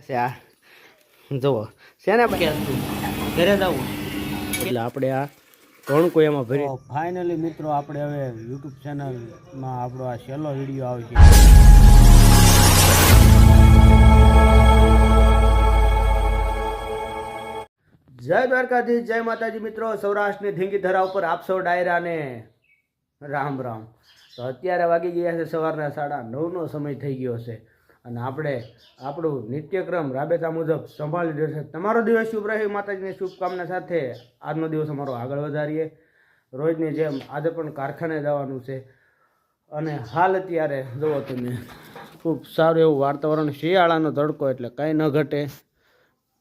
છે આ જુઓ છે ને ઘરે જવું એટલે આપણે આ ઘણું કોઈ એમાં ભરી ફાઇનલી મિત્રો આપણે હવે યુટ્યુબ ચેનલમાં આપણો આ છેલ્લો વિડીયો આવશે. જય દ્વારકાધીશ, જય માતાજી મિત્રો. સૌરાષ્ટ્રની ધીંગી ધરા ઉપર આપ સૌ ડાયરાને રામ રામ. તો અત્યારે વાગી ગયા છે સવારના 9:30નો સમય થઈ ગયો છે અને આપણે આપણું નિત્યક્રમ રાબેતા મુજબ સંભાળી રહ્યો છે. તમારો દિવસ શુભ રહે માતાજીની શુભકામના સાથે આજનો દિવસ અમારો આગળ વધારીએ. રોજની જેમ આજે પણ કારખાને જવાનું છે અને હાલ અત્યારે જુઓ તમે ખૂબ સારું એવું વાતાવરણ, શિયાળાનો તડકો એટલે કાંઈ ન ઘટે.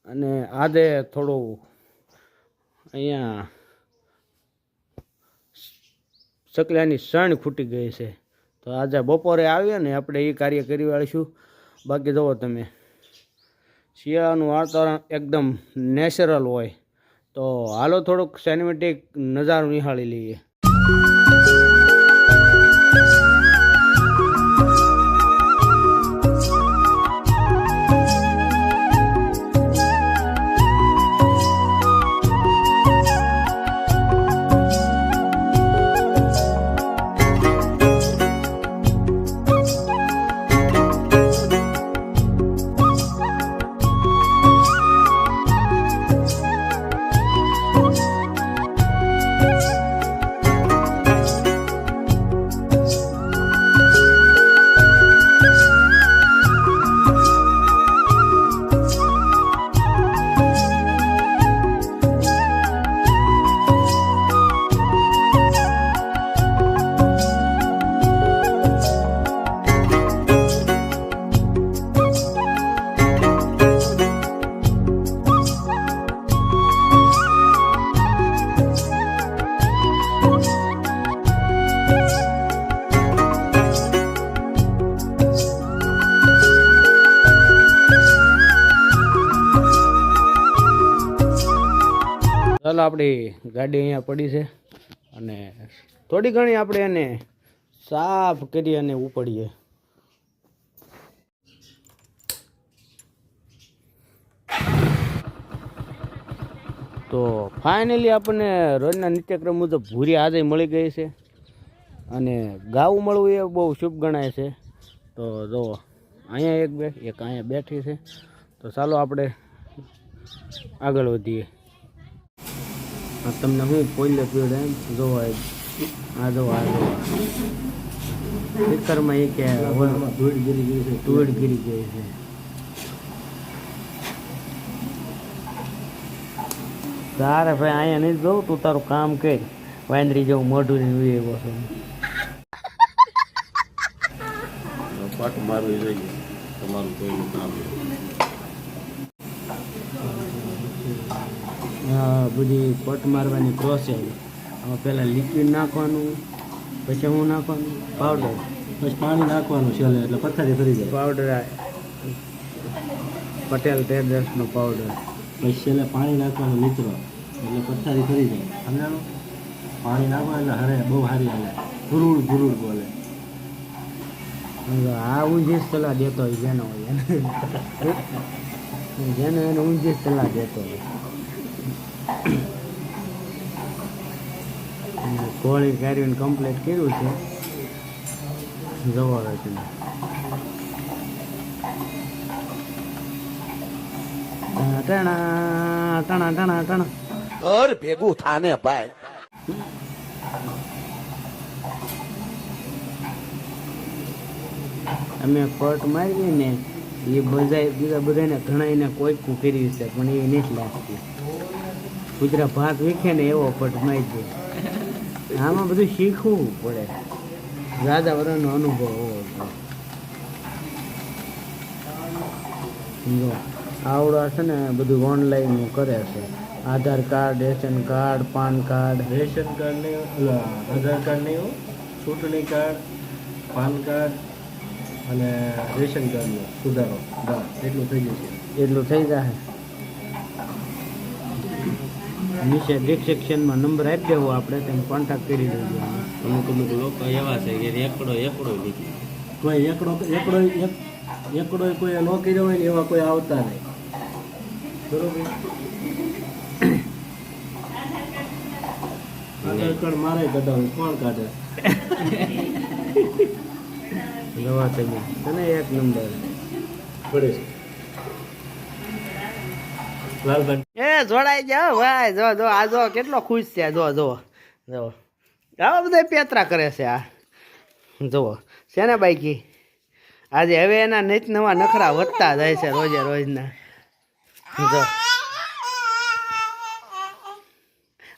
અને આજે થોડું અહીંયા ચકલાની શણ ખૂટી ગઈ છે તો આજે બપોરે આવીએ ને આપણે એ કાર્ય કરી વાળીશું. બાકી જુઓ તમે શિયાળાનું વાતાવરણ એકદમ નેચરલ હોય તો હાલો થોડુંક સિનેમેટિક નજારો નિહાળી લઈએ. ચાલો આપણી ગાડી અહીંયા પડી છે અને થોડી ઘણી આપણે એને સાફ કરી અને ઉપડીએ. તો ફાઇનલી આપણને રોજના નિત્યક્રમ મુજબ ભૂરી આજે મળી ગઈ છે અને ગાવું મળવું એ બહુ શુભ ગણાય છે. તો જો અહીંયા એક અહીંયા બેઠી છે તો ચાલો આપણે આગળ વધીએ. તમને હું પોઈલે પીવડે એમ જોવો આ જો સ્પીકરમાં એ કે ધૂળ ગીરી ગઈ છે. તારે ભાઈ અહીંયા નહીં જોઉં, તું તારું કામ કર. વાંદરી જેવું મોઢું નહીં એવો છે. પાટ મારવી જોઈએ તમારું કોઈનું કામ. બધી પટ મારવાની પ્રોસેસ. આમાં પહેલાં લિક્વિડ નાખવાનું, પછી શું નાખવાનું? પાવડર, પછી પાણી નાખવાનું છે એટલે પથ્થરી ફરી જાય. પાવડર પટેલ ટ્રેડર્સનો પાવડર. પછી છેલ્લે પાણી નાખવાનું મિત્રો એટલે પથ્થરી ફરી જાય. સમજાણું? પાણી નાખવાનું એટલે હરે બહુ સારી હાલે, ભૂરુડ બોલે. આ ઊંધી સલાહ દેતો હોય જેનો હોય જેને એને ઊંધી સલાહ દેતો હોય. કોળી કાર્યને કમ્પ્લીટ કર્યું છે. જવા છે ટણા ભેગું થાને ભાઈ. અમે પટ મારીએ ને એ બધાને ઘણાઈને કોઈ કરી છે પણ એ નથી લાગતી. કુતરા ભાગ વીખે ને એવો પટ મારી દે. આમાં બધું શીખવું પડે, રાજા વરણનો અનુભવ હોવો જોઈએ. આવડા છે ને બધું ઓનલાઈન કરે છે. Aadhaar card, ration card, PAN card. Ration card નહીં, આધાર કાર્ડ નહીં, ચૂંટણી કાર્ડ, પાન કાર્ડ અને રેશન કાર્ડનો સુધારો એટલું થઈ જશે. એટલું થઈ જાય. નીચે ડિસ્ક્રિપ્શનમાં નંબર આપી દેવો, આપણે તેને કોન્ટેક્ટ કરી દેજો. અમુક લોકો એવા છે કે એકડો લીધી. કોઈ એકડો એકડો કોઈ ન કર્યો હોય ને એવા કોઈ આવતા નહીં. બરોબર. આધાર કાર્ડ મારે કઢાવું, કોણ કાઢે? જોવા તમે તને એક નંબર પડે છે. લાલભાઈ એ જોડાઈ જાઓ ભાઈ. જો જો આ જો કેટલો ખુશ છે. જો જો જો આવા બધા પેતરા કરે છે આ. જુઓ છે ને બાઈકી. આજે હવે એના નીચ નવા નખરા વધતા જાય છે રોજે રોજના. જો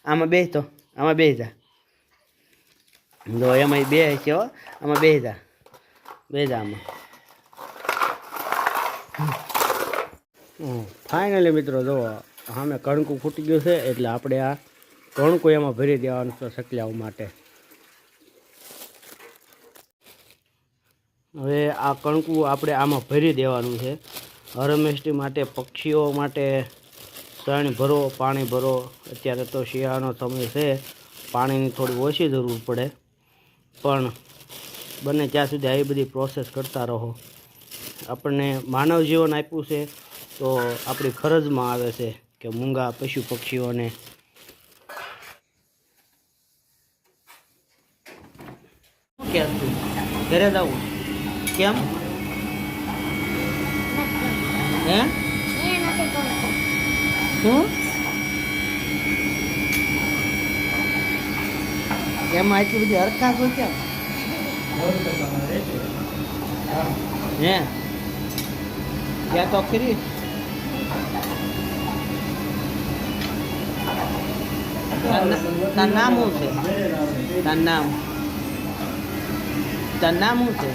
આમાં બેસ તો આમાં બેસી જા. જો એમાં બે છે હો. આમાં બેસી જા. બેસી જા આમાં. ફાઇનલી મિત્રો જુઓ સામે કણકું ફૂટી ગયું છે એટલે આપણે આ કણકું એમાં ભરી દેવાનું છે સકલાઓ માટે. હવે આ કણકું આપણે આમાં ભરી દેવાનું છે. હરમેષ્ટી માટે, પક્ષીઓ માટે શણ ભરો, પાણી ભરો. અત્યારે તો શિયાળાનો સમય છે, પાણીની થોડી ઓછી જરૂર પડે, પણ બને ત્યાં સુધી આવી બધી પ્રોસેસ કરતા રહો. આપણને માનવ જીવન આપ્યું છે તો આપણી ફરજમાં આવે છે કે મૂંગા પશુ પક્ષીઓને કેમ ઘરે જવું કેમ હે શું એમાં આટલી બધી હરખાશ હોય કેમ હે ત્યાં તો ખરી તાર નામ શું છે? તાર નામ શું છે?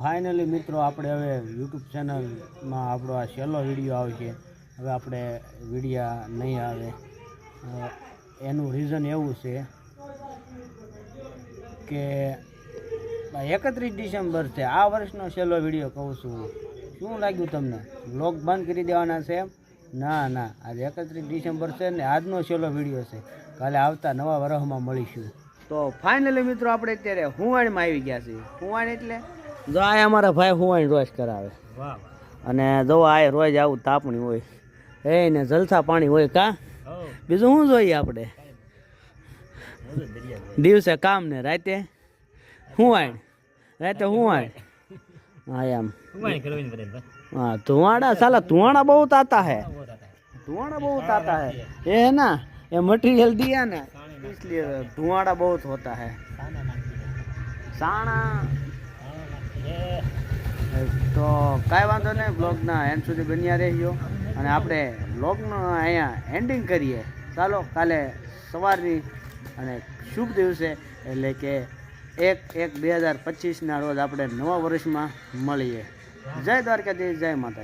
ફાઇનલી મિત્રો આપણે હવે યુટ્યુબ ચેનલમાં આપણો આ છેલ્લો વિડીયો આવશે. હવે આપણે વિડીયા નહીં આવે. એનું રીઝન એવું છે કે 31 ડિસેમ્બર છે, આ વર્ષનો છેલ્લો વિડીયો કહું છું. શું લાગ્યું તમને? વ્લોગ બંધ કરી દેવાના છે એમ? ના ના, આજે 31 ડિસેમ્બર છે ને આજનો છેલ્લો વિડીયો છે. કાલે આવતા નવા વર્ષમાં મળીશું. તો ફાઇનલી મિત્રો આપણે અત્યારે હુંવાણીમાં આવી ગયા છીએ. હુંવાણી એટલે જો આ અમારા ભાઈ હુંવાણી રોજ કરાવે. અને જો આ રોજ આવું તાપણી હોય ને જલસા પાણી હોય કા. બીજું શું જોઈએ આપણે? દિવસે કામ ને રાતે હુંવાણી. રાતે હુંવાણી. हाँ याम हाँ धुआंडा साला धुआंडा बहुत आता है. धुआंडा बहुत आता है. ये है ना ये मटेरियल दिया ना इसलिए धुआंडा बहुत होता है. साणा तो કાંઈ વાંધો નહીં. બ્લોગના એન્ડ સુધી બન્યા રહેજો અને આપણે બ્લોગનો અહીંયા એન્ડિંગ કરીએ. ચાલો કાલે સવારની અને શુભ દિવસે એટલે કે 1/1/2025 રોજ આપણે નવા વર્ષમાં મળીએ. જય દ્વારકાધીશ, જય માતાજી.